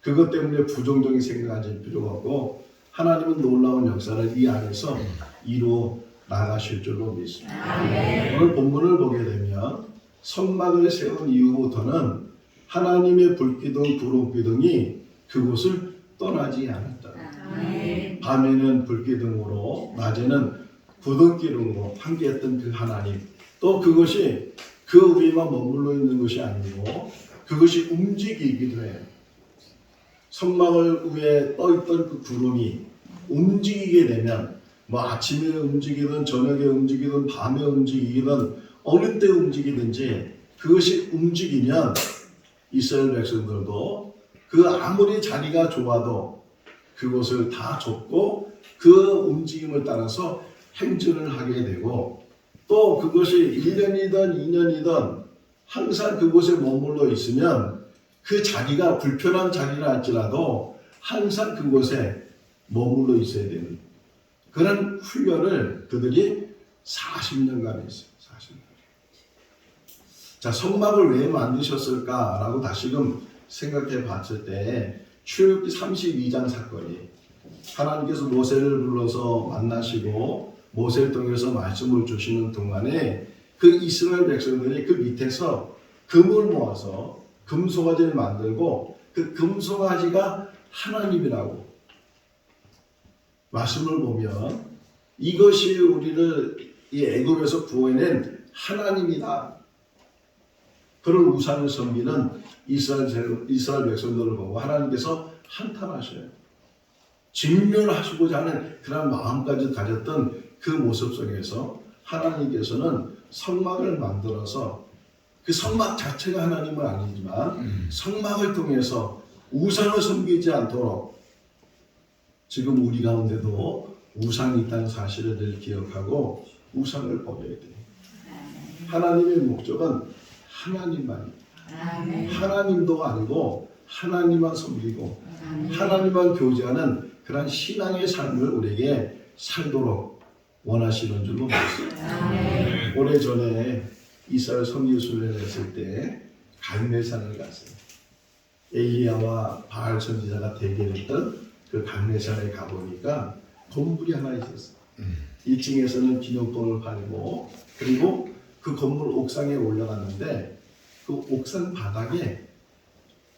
그것 때문에 부정적인 생각하실 필요가 없고 하나님은 놀라운 역사를 이 안에서 이루어 나가실 줄로 믿습니다. 오늘 본문을 보게 되면 성막을 세운 이후부터는 하나님의 불기둥 구름기둥이 그곳을 떠나지 않았다. 밤에는 불기둥으로 낮에는 구름기둥으로 함께했던 그 하나님, 또 그것이 그 위에만 머물러 있는 것이 아니고 그것이 움직이기도 해요. 성막을 위에 떠있던 그 구름이 움직이게 되면 뭐 아침에 움직이든 저녁에 움직이든 밤에 움직이든 어느 때 움직이든지 그것이 움직이면 이스라엘 백성들도 그 아무리 자리가 좋아도 그것을 다 좁고 그 움직임을 따라서 행진을 하게 되고 또 그것이 1년이든 2년이든 항상 그곳에 머물러 있으면 그 자리가 불편한 자리라 할지라도 항상 그곳에 머물러 있어야 되는 그런 훈련을 그들이 40년간 했어요. 40년. 자, 성막을 왜 만드셨을까라고 다시금 생각해 봤을 때 출애굽기 32장 사건이 하나님께서 모세를 불러서 만나시고 모세를 통해서 말씀을 주시는 동안에 그 이스라엘 백성들이 그 밑에서 금을 모아서 금송아지를 만들고 그 금송아지가 하나님이라고 말씀을 보면 이것이 우리를 이 애굽에서 구해낸 하나님이다. 그런 우상을 섬기는 이스라엘 백성들을 보고 하나님께서 한탄하셔요. 진멸하시고자 하는 그런 마음까지 가졌던 그 모습 속에서 하나님께서는 성막을 만들어서 그 성막 자체가 하나님은 아니지만 성막을 통해서 우상을 섬기지 않도록 지금 우리 가운데도 우상이 있다는 사실을 늘 기억하고 우상을 버려야 돼요. 하나님의 목적은 하나님만입니다. 하나님도 아니고 하나님만 섬기고 하나님만 교제하는 그런 신앙의 삶을 우리에게 살도록 원하시는 줄로 믿습니다. 오래전에 이스라엘 선지순례를 했을 때 갈멜산을 갔어요. 엘리야와 바알 선지자가 대결했던 그 갈멜산에 가보니까 건물이 하나 있었어요. 1층에서는 기념품을 팔고 그리고 그 건물 옥상에 올라갔는데 그 옥상 바닥에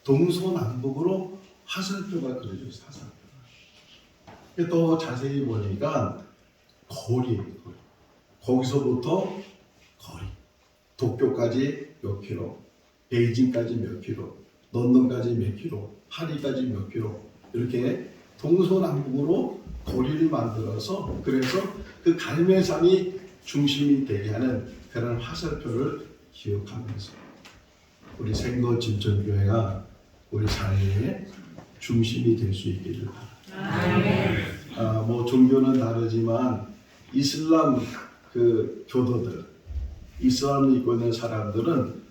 동서남북으로 화살표가 그려져 있어요. 화살표. 또 자세히 보니까 거리. 거기서부터 거리. 도쿄까지 몇 킬로, 베이징까지 몇 킬로, 런던까지 몇 킬로, 파리까지 몇 킬로 이렇게 동서남북으로 거리를 만들어서 그래서 그 갈멜산이 중심이 되게 하는 그런 화살표를 기억하면서 우리 생거 진천교회가 우리 삶의 중심이 될 수 있기를 바랍니다. 뭐 종교는 다르지만 이슬람 그 교도들, 이슬람을 믿고 있는 사람들은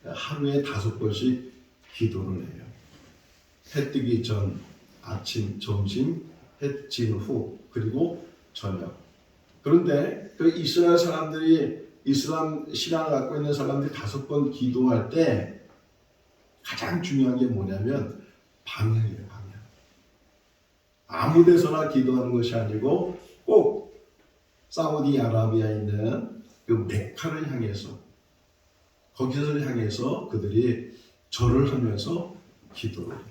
하루에 5번씩 기도를 해요. 해 뜨기 전, 아침, 점심, 해 진 후, 그리고 저녁. 그런데 그 이스라엘 사람들이 이슬람 신앙을 갖고 있는 사람들이 5번 기도할 때 가장 중요한 게 뭐냐면 방향이에요. 방향. 아무 데서나 기도하는 것이 아니고 꼭 사우디아라비아에 있는 그 메카를 향해서 거기를 향해서 그들이 절을 하면서 기도를 해요.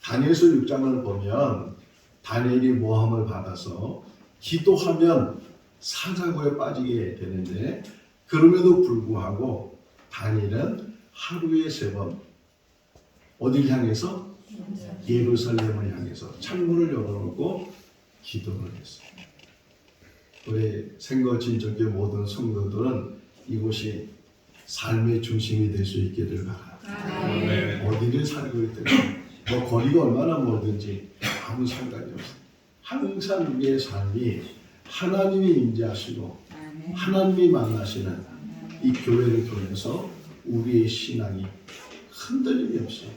다니엘서 6장을 보면 다니엘이 모함을 받아서 기도하면 사자고에 빠지게 되는데 그럼에도 불구하고 다니엘은 하루에 3번 어디를 향해서? 예루살렘을 향해서 창문을 열어놓고 기도를 했어요. 우리 생거 진정교회 모든 성도들은 이곳이 삶의 중심이 될 수 있기를 바랍니다. 어디를 살고 있든 뭐 거리가 얼마나 멀든지 아무 상관이 없어요. 항상 우리의 삶이 하나님이 임재하시고 하나님이 만나시는 이 교회를 통해서 우리의 신앙이 흔들림이 없이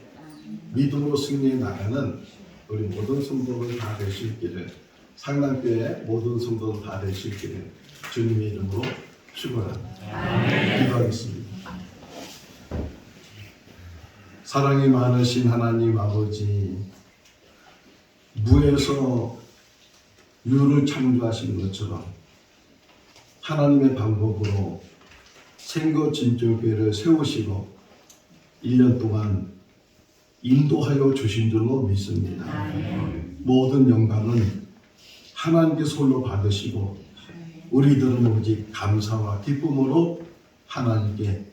믿음으로 승리해 나가는 우리 모든 성도들 다 될 수 있기를 상당교회 모든 성도들 다 되시기를 주님의 이름으로 축원합니다. 기도하겠습니다. 사랑이 많으신 하나님 아버지, 무에서 유를 창조하신 것처럼 하나님의 방법으로 생거진정교회를 세우시고 1년 동안 인도하여 주신 줄로 믿습니다. 모든 영광은 하나님께 솔로 받으시고 우리들은 오직 감사와 기쁨으로 하나님께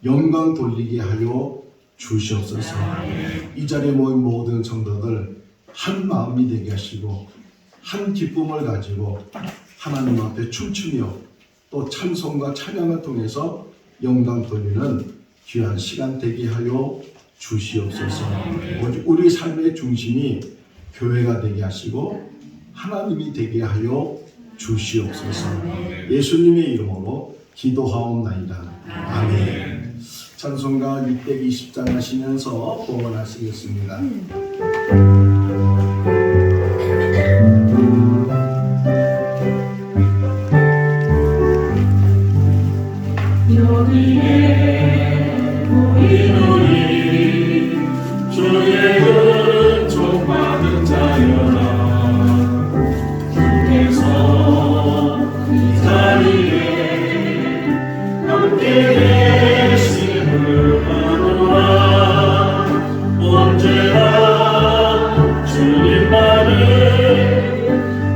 영광 돌리게 하여 주시옵소서. 이 자리에 모인 모든 성도들 한 마음이 되게 하시고 한 기쁨을 가지고 하나님 앞에 춤추며 또 찬송과 찬양을 통해서 영광 돌리는 귀한 시간 되게 하여 주시옵소서. 오직 우리 삶의 중심이 교회가 되게 하시고 하나님이 되게 하여 주시옵소서. 예수님의 이름으로 기도하옵나이다. 아멘. 찬송가 620장 하시면서 봉헌하시겠습니다. 여기에 모이노니 주의 은총 받은 자여라. 주께서 이 자리에 함께 계심을 아노라. 언제나 주님만을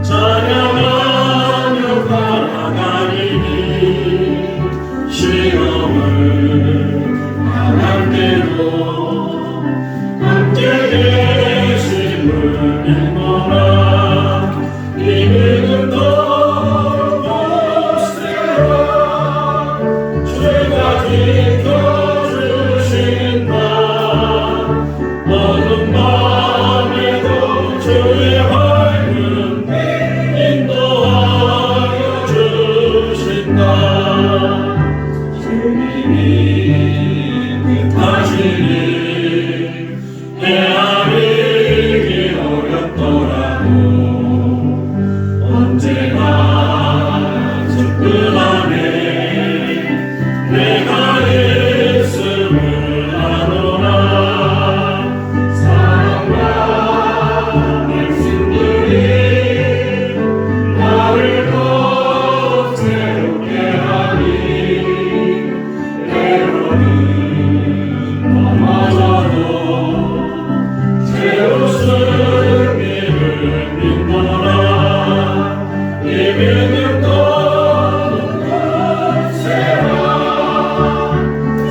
찬양하며 살아가리니 시험을 당한 대로 함께 계심을 믿노라. 이 믿음도 없애라. 주가 지켜주신다. 어둠 밤에도 주의 밝은 인도하여 주신다. 주님이 뜻하시니 헤아리기 어렵더라도 언제나 그 안에 내가 있음을 아노라. 사랑과 말씀들이 나를 더욱 새롭게 하니 때로는 넘어져도 채우신 이를 믿노라. 이 믿음도 없애라.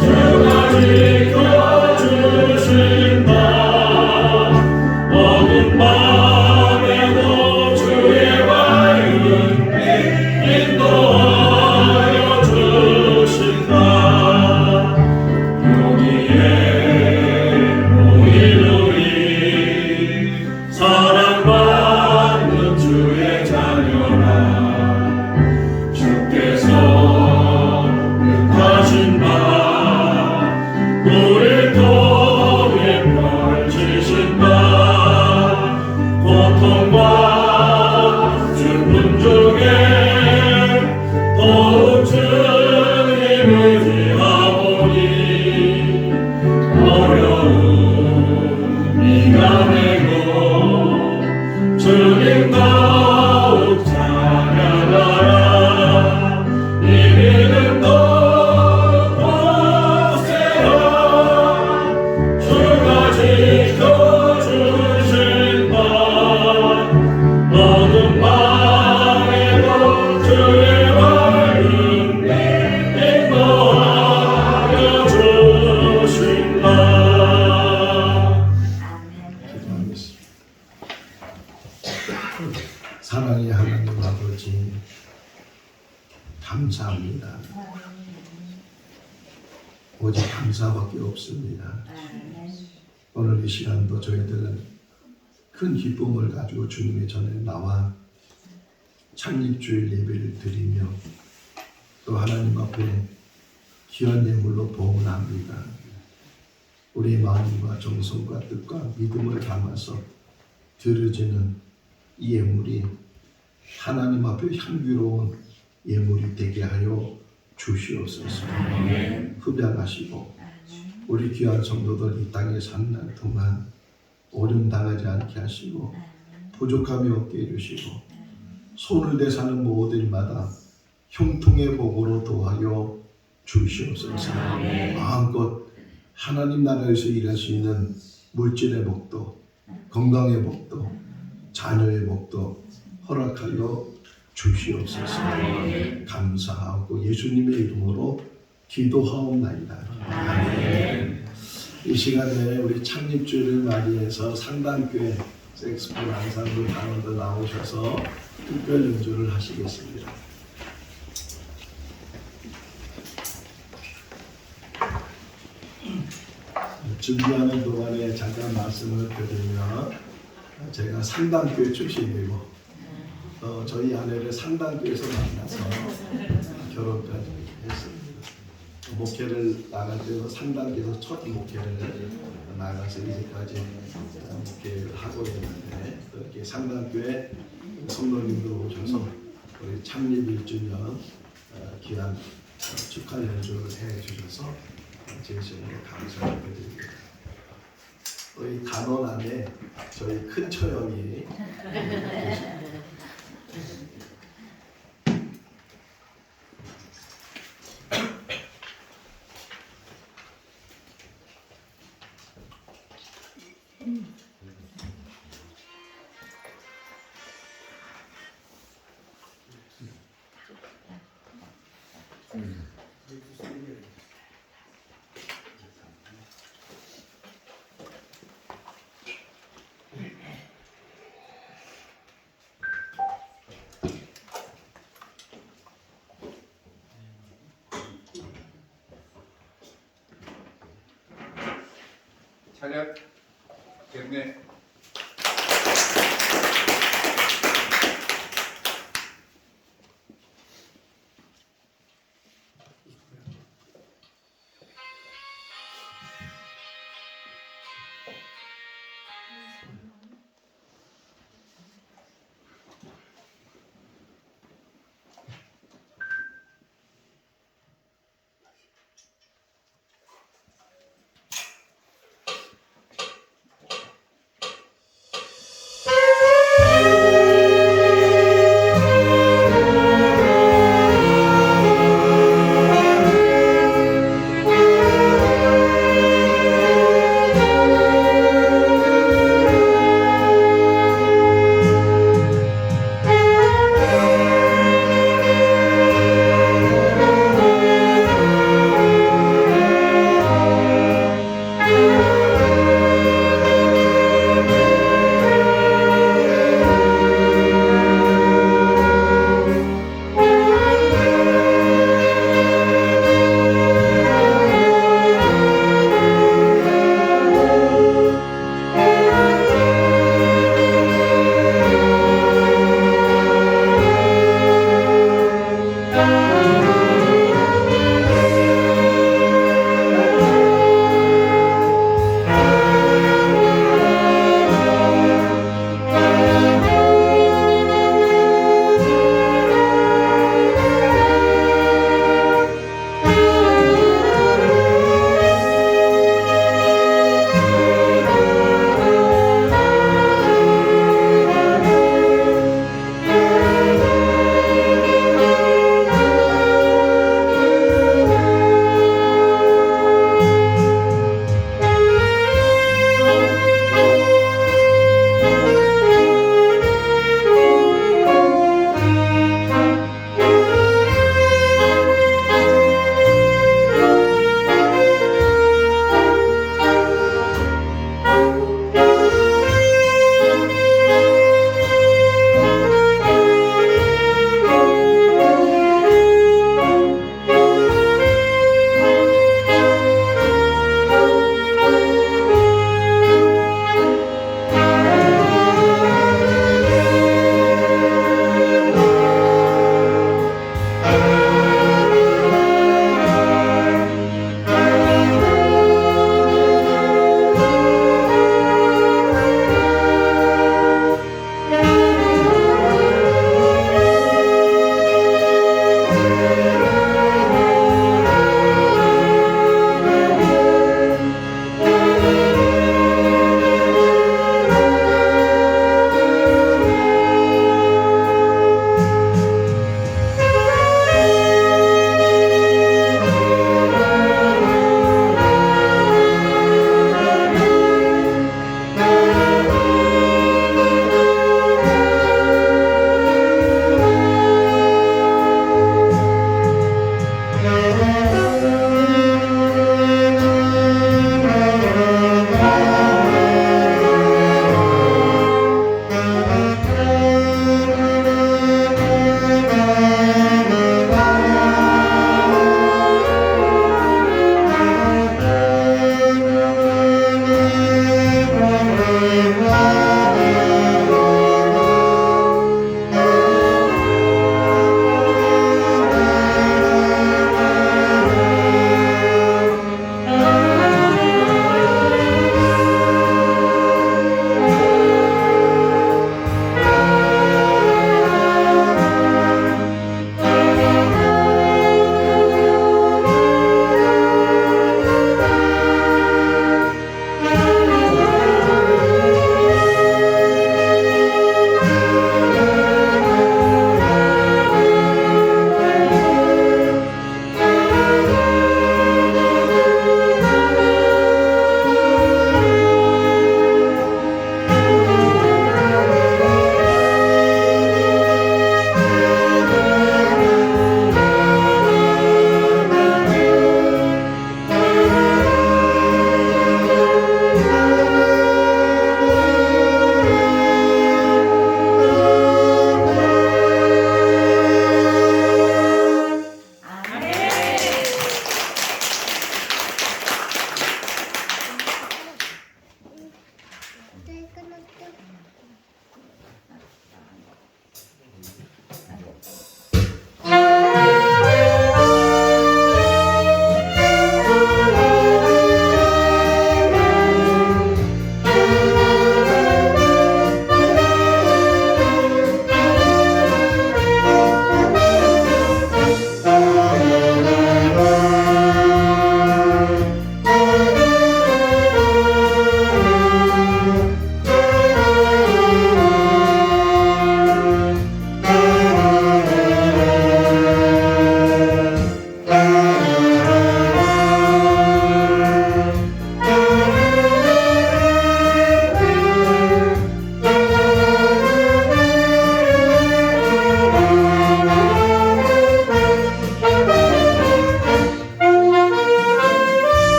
주가 지켜주신다. 어둠 밤에도 주의 밝은 인도하여 주신다. 여기에 모인 우리 사랑받는 주의 자녀라. 주께서 뜻하신 바 우리 통해 펼치신다. 고통과 슬픔 중에 더욱 주님 의지하오니 어려움이 가되고 주님 더욱 찬양하라. 이 믿음도 없애라. 주가 지켜주신다. 어둠 밤에도 주의 밝은 인도하여 주신다. 기도하겠습니다. 사랑의 하나님 아버지, 감사합니다. 오직 감사밖에 없습니다. 오늘 이 시간도 저희들은 큰 기쁨을 가지고 주님의 전에 나와 창립주일 예배를 드리며 또 하나님 앞에 귀한 예물로 봉헌합니다. 우리의 마음과 정성과 뜻과 믿음을 담아서 드려지는 이 예물이 하나님 앞에 향기로운 예물이 되게 하여 주시옵소서. 흡양하시고 우리 귀한 성도들 이 땅에 사는 날 동안 어려움 당하지 않게 하시고 부족함이 없게 해주시고 손을 대 사는 모든 일마다 형통의 복으로 도하여 주시옵소서. 마음껏 하나님 나라에서 일할 수 있는 물질의 복도, 건강의 복도, 자녀의 복도 허락하여 주시옵소서. 감사하고 예수님의 이름으로 기도하옵나이다. 아멘. 이 시간에 우리 창립주를 맞이해서 상당교회 색스폰 안상부 단원들 나오셔서 특별 연주를 하시겠습니다. 준비하는 동안에 잠깐 말씀을 드리면 제가 상당교회 출신이고 저희 아내를 상당교회에서 만나서 결혼까지 했습니다. 목회를 나갈 때도 상당교회에서 첫 목회를 나가서 이제까지 목회를 하고 있는데 이렇게 상당교회 성도님들 오셔서 우리 창립 1주년 귀한 축하 연주를 해주셔서 진심으로 감사를 드립니다. 이 단원 안에 저희 큰 처형이 계십니다. 찬양 경례.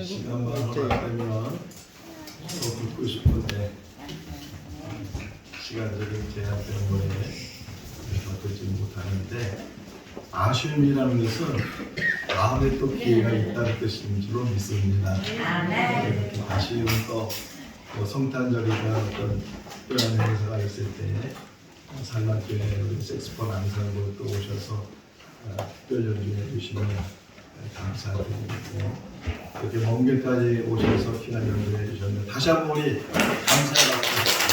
시간만 허락되면 더 듣고 싶은데 시간적인 제한 때문에 더 듣지 못하는데 아쉬움이라는 것은 다음에 또 기회가 있다는 뜻인 줄로 믿습니다. 이렇게 아쉬움 또 성탄절이나 어떤 특별한 행사가 있을 때 산락교회 우리 색스폰 앙상블 또 오셔서 특별 연주해 주시면 감사드리고 이렇게 먼 길까지 오셔서 귀한 연주해 주셨는데 다시 한번 우리 감사의 박수.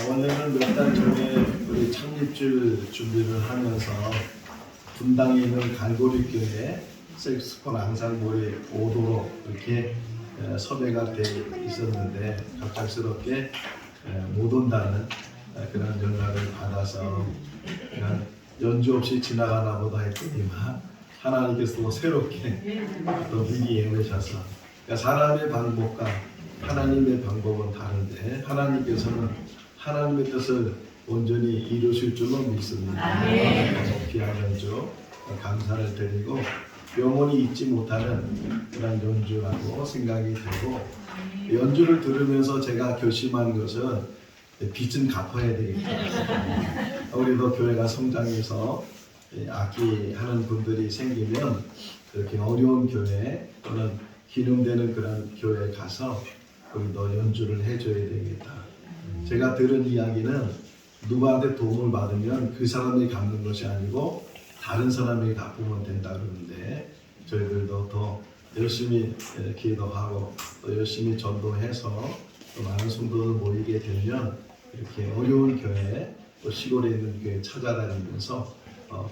원래는 몇 달 전에 우리 창립주 준비를 하면서 분당에 있는 갈고리교회 색스폰 앙상블이 오도록 이렇게 섭외가 돼 있었는데 갑작스럽게 못 온다는 그런 연락을 받아서 그냥 연주 없이 지나가나 보다 했더니만 하나님께서 또 새롭게 또 미리 예우하셔서 그러니까 사람의 방법과 하나님의 방법은 다른데 하나님께서는 하나님의 뜻을 온전히 이루실 줄로 믿습니다. 귀한 연주 감사를 드리고 영원히 잊지 못하는 그런 연주라고 생각이 되고 연주를 들으면서 제가 결심한 것은 빚은 갚아야 되겠다. 우리도 교회가 성장해서 악기하는 분들이 생기면 그렇게 어려운 교회 또는 기능되는 그런 교회에 가서 우리도 연주를 해줘야 되겠다. 제가 들은 이야기는 누구한테 도움을 받으면 그 사람이 갚는 것이 아니고 다른 사람이 갚으면 된다 그러는데 저희들도 더 열심히 기도하고 또 열심히 전도해서 또 많은 성도들 모이게 되면 이렇게 어려운 교회 또 시골에 있는 교회 찾아다니면서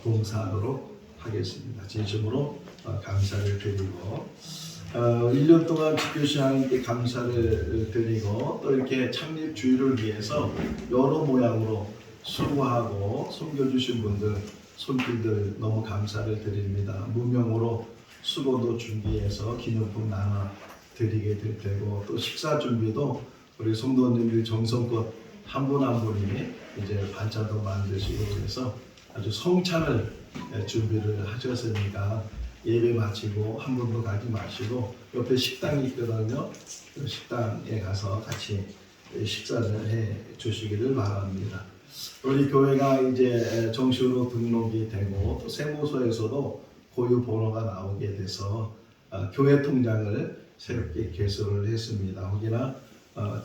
봉사하도록 하겠습니다. 진심으로 감사를 드리고 1년 동안 지교시 하나님께 감사를 드리고 또 이렇게 창립 주일을 위해서 여러 모양으로 수고하고 섬겨주신 분들 손길들 너무 감사를 드립니다. 무명으로 수고도 준비해서 기념품 나눠 드리게 될 테고 또 식사 준비도 우리 성도님들 정성껏 한 분 한 분이 이제 반찬도 만드시고 그래서 아주 성찬을 준비를 하셨으니까 예배 마치고 한 분도 가지 마시고 옆에 식당이 있거든요. 그 식당에 가서 같이 식사를 해 주시기를 바랍니다. 우리 교회가 이제 정식으로 등록이 되고 또 세무서에서도 고유 번호가 나오게 돼서 교회 통장을 새롭게 개설을 했습니다. 혹여나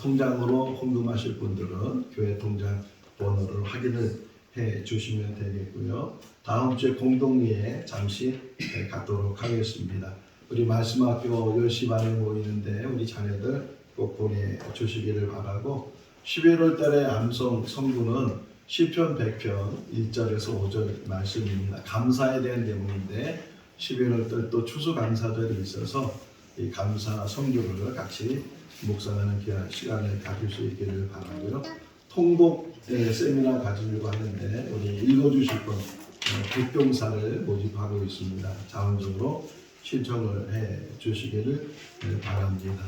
통장으로 헌금하실 분들은 교회 통장 번호를 확인을 해 주시면 되겠고요. 다음 주에 공동회에 잠시 갖도록 하겠습니다. 우리 말씀학교 10시 반에 모이는데 우리 자녀들 꼭 보내주시기를 바라고 11월 달에 암송 성구는 시편 100편 1절에서 5절 말씀입니다. 감사에 대한 내용인데 11월 달 또 추수감사절이 있어서 이 감사 성교를 같이 묵상하는 귀한 시간을 가질 수 있기를 바라고요. 통곡 세미나 가지려고 하는데 우리 읽어주실 분 국병사를 모집하고 있습니다. 자원적으로 신청을 해 주시기를 바랍니다.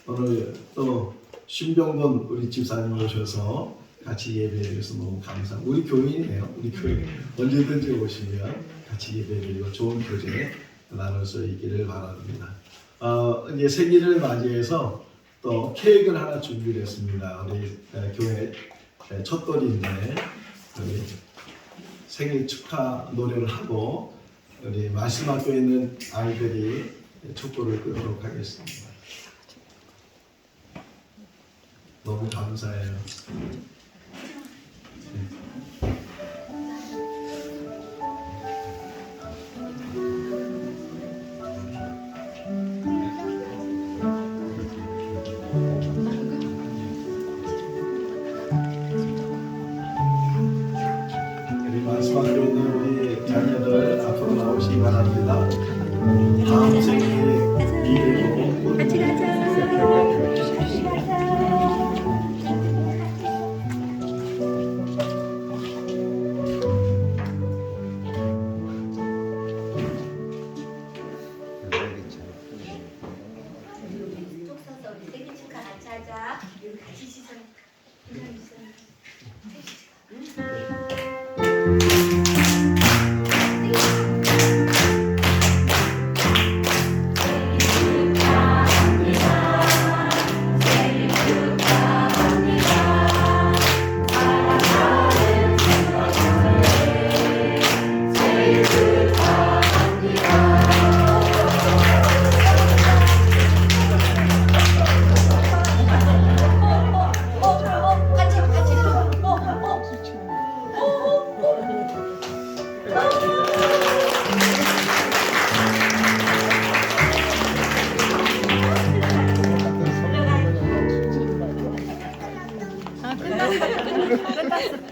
오늘 또 신병건 우리 집사님 오셔서 같이 예배해서 너무 감사합니다. 우리 교인이에요. 우리 교인 언제든지 오시면 같이 예배드리고 좋은 교제 나눌 수 있기를 바랍니다. 이제 생일을 맞이해서 또 케이크를 하나 준비를 했습니다. 우리 교회 첫돌인데 우리 생일 축하 노래를 하고 우리 말씀학교에 있는 아이들이 촛불을 끄도록 하겠습니다. 너무 감사해요. 말씀하고 있는 우리 자녀들 앞으로 나오시기 바랍니다. 다음 생에 미래로 같이 가자. 쭉 서서 우리 생일 축하 같이 하자. 여기 같이 시선.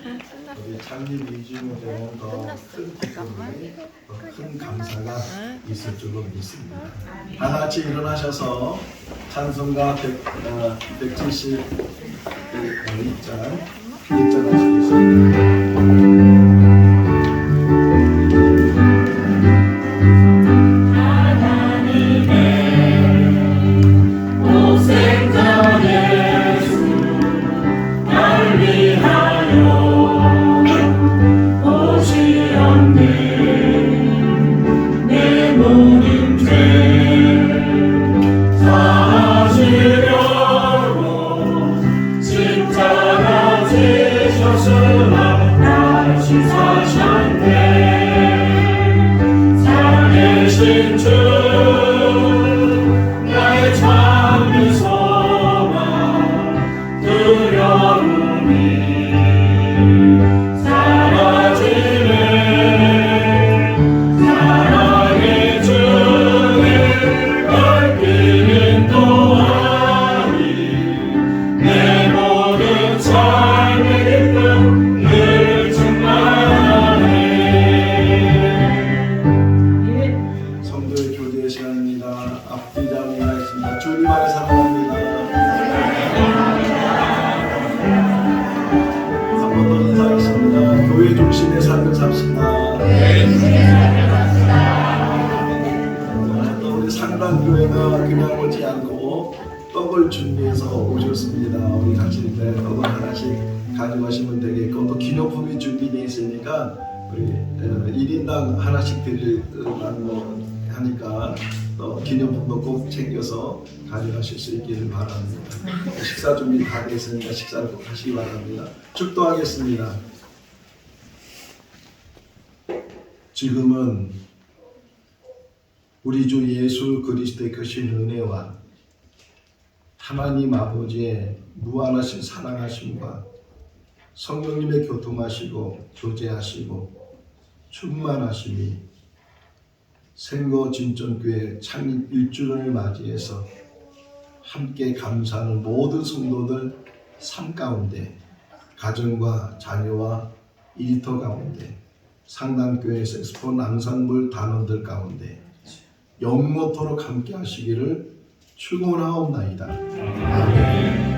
우리 창립 2주년 되면 더큰 기쁨이 더큰 감사가 있을 줄로 믿습니다. 다 같이 일어나셔서 찬송가 172장 하시겠습니다. 성도의 교제 시간입니다. 앞뒤 자매가 있습니다. 주님 안에 사랑합니다. 한 번 더 인사하겠습니다. 교회 중심의 삶을 삽시다. 또 우리 상당교회가 그냥 오지 않고 떡을 준비해서 오셨습니다. 우리 같이 이제 떡을 하나씩 가져가시면 되겠고 또 기념품이 준비되어 있으니까 우리 1인당 하나씩 드리려고 하니까 또 기념품도 꼭 챙겨서 가져가실 수 있기를 바랍니다. 식사 준비 다 됐으니까 식사를 꼭 하시기 바랍니다. 축도하겠습니다. 지금은 우리 주 예수 그리스도의 크신 은혜와 하나님 아버지의 무한하신 사랑하심과 성령님의 교통하시고 교제하시고 충만하심이 생거 진전교회 창립 1주년을 맞이해서 함께 감사하는 모든 성도들 삶 가운데 가정과 자녀와 일터 가운데 상당교회에서 엑스포 낭산물 단원들 가운데 영원토록 함께 하시기를 축원하옵나이다. 아멘.